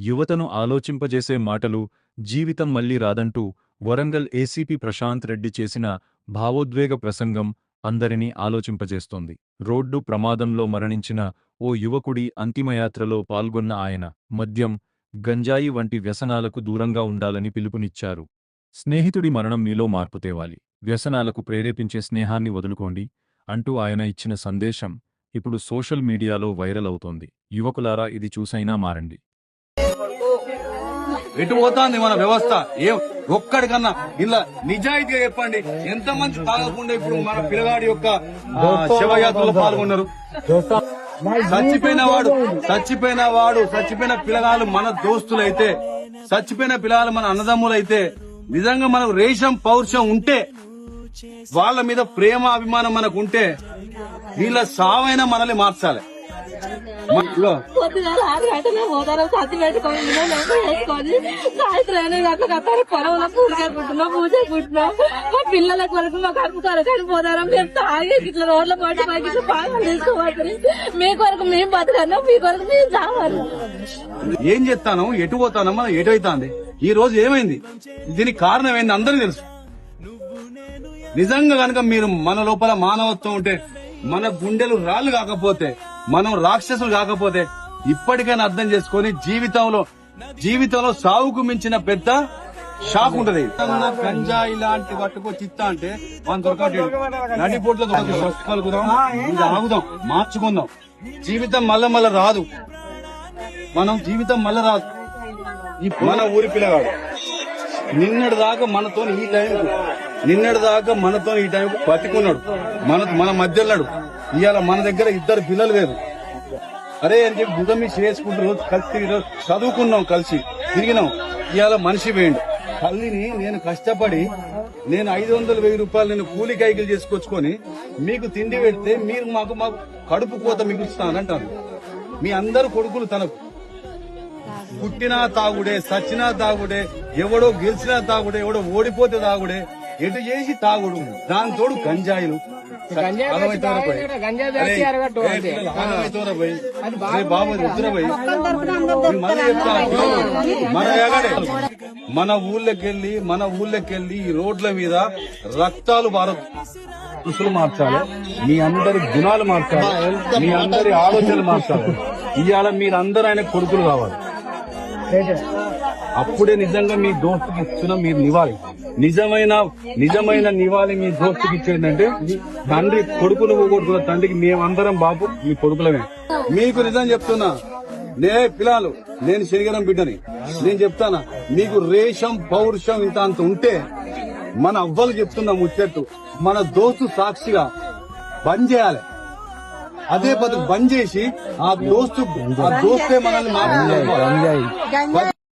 యువతను ఆలోచింపజేసే మాటలు జీవితం మళ్లీ రాదంటూ వరంగల్ ఏసీపీ ప్రశాంత్ రెడ్డి చేసిన భావోద్వేగ ప్రసంగం అందరినీ ఆలోచింపజేస్తోంది. రోడ్డు ప్రమాదంలో మరణించిన ఓ యువకుడి అంతిమయాత్రలో పాల్గొన్న ఆయన మద్యం, గంజాయి వంటి వ్యసనాలకు దూరంగా ఉండాలని పిలుపునిచ్చారు. స్నేహితుడి మరణం మీలో మార్పు తేవాలి, వ్యసనాలకు ప్రేరేపించే స్నేహాన్ని వదులుకోండి అంటూ ఆయన ఇచ్చిన సందేశం ఇప్పుడు సోషల్ మీడియాలో వైరల్ అవుతోంది. యువకులారా, ఇది చూసైనా మారండి. ఎటు పోతాంది మన వ్యవస్థ? ఒక్కడికన్నా ఇలా నిజాయితీగా చెప్పండి, ఎంతమంది తాగకుండా ఇప్పుడు మన పిల్లగాడి యొక్క శవయాత్రలో పాల్గొన్నారు? చచ్చిపోయిన పిల్లగాళ్ళు మన దోస్తులైతే, చచ్చిపోయిన పిల్లగాళ్ళు మన అన్నదమ్ములైతే, నిజంగా మనకు రేషం పౌరుషం ఉంటే, వాళ్ళ మీద ప్రేమ అభిమానం మనకు ఉంటే, వీళ్ళ సావైనా మనల్ని మార్చాలి. పొద్దుగాల 6 గంటలకు పోతారు, సత్తి పెట్టుకొని వేసుకొని సాయంత్రం 8 గంటలకు వస్తారు. పొలంలో పూజకుంటున్నాం, మా పిల్లల కొరకు మా కడుపు కొరకు పోతారా? మేము తాగి ఇట్లా రోడ్ల పాటు మాకు ఇట్లా బాగా తీసుకోవాలి. మీ కొరకు మేము బతకన్నా, మీ కొరకు మేము చావాలి. ఏం చేస్తాను, ఎటు పోతాను, మనం ఎటు అవుతాంది? ఈ రోజు ఏమైంది? దీనికి కారణం ఏంది అందరికీ తెలుసు. నిజంగా కనుక మీరు మన లోపల మానవత్వం ఉంటే, మన గుండెలు రాళ్లు కాకపోతే, మనం రాక్షసులు కాకపోతే, ఇప్పటికైనా అర్థం చేసుకొని జీవితంలో సావుకు మించిన పెద్ద షాక్ ఉంటది. గంజా ఇలాంటి పట్టుకొచ్చి ఇస్తా అంటే మనం దొరకట్లేదు. నడిపోట్ల కలుగుదాం, ఆగుదాం, మార్చుకుందాం. జీవితం మళ్ళా రాదు. జీవితం మళ్ళా రాదు. మన ఊరి పిల్లగాడు నిన్నటి దాకా మనతో ఈ టైం బతికున్నాడు, మన మధ్యలో. ఇవాళ మన దగ్గర 2 పిల్లలు లేదు. అరే అని చెప్పి భుజం చేసుకుంటూ రోజు కలిసి చదువుకున్నాం, కలిసి తిరిగినాం. ఇవాళ మనిషి వేయండి. తల్లిని నేను కష్టపడి 500,000 రూపాయలు నేను కూలి కైకిలు చేసుకొచ్చుకొని మీకు తిండి పెడితే మీరు మాకు కడుపు కోత మిగులుస్తానంటారు. మీ అందరు కొడుకులు తనకు పుట్టినా తాగుడే, సచ్చినా తాగుడే, ఎవడో గెలిచినా తాగుడే, ఎవడో ఓడిపోతే తాగుడే, ఎటు చేసి తాగుడు. దాని తోడు గంజాయిలు. మన ఊళ్ళకెళ్ళి ఈ రోడ్ల మీద రక్తాలు దుస్తులు మార్చాలి, మీ అందరి గుణాలు మార్చాలి, మీ అందరి ఆలోచనలు మార్చాలి. ఇవాళ మీరందరూ ఆయన కొడుకులు కావాలి. అప్పుడే నిజంగా మీ దోస్తుకి ఇస్తున్న మీరు నివాళి, నిజమైన నివాళి మీ దోస్తుకి ఇచ్చేదంటే, తండ్రి కొడుకును పోగొట్టుకున్న తండ్రికి మేమందరం బాబు మీ కొడుకులమే. మీకు నిజం చెప్తున్నా, పిల్లలు, నేను శనిగరం బిడ్డని, నేను చెప్తానా, మీకు రేషం పౌరుషం ఇంత అంత ఉంటే, మన అవ్వలు చెప్తున్నా ముచ్చట్టు, మన దోస్తు సాక్షిగా బంద్ చేయాలి. అదే పద్ధతి బంద్ చేసి ఆ దోస్తే మనల్ని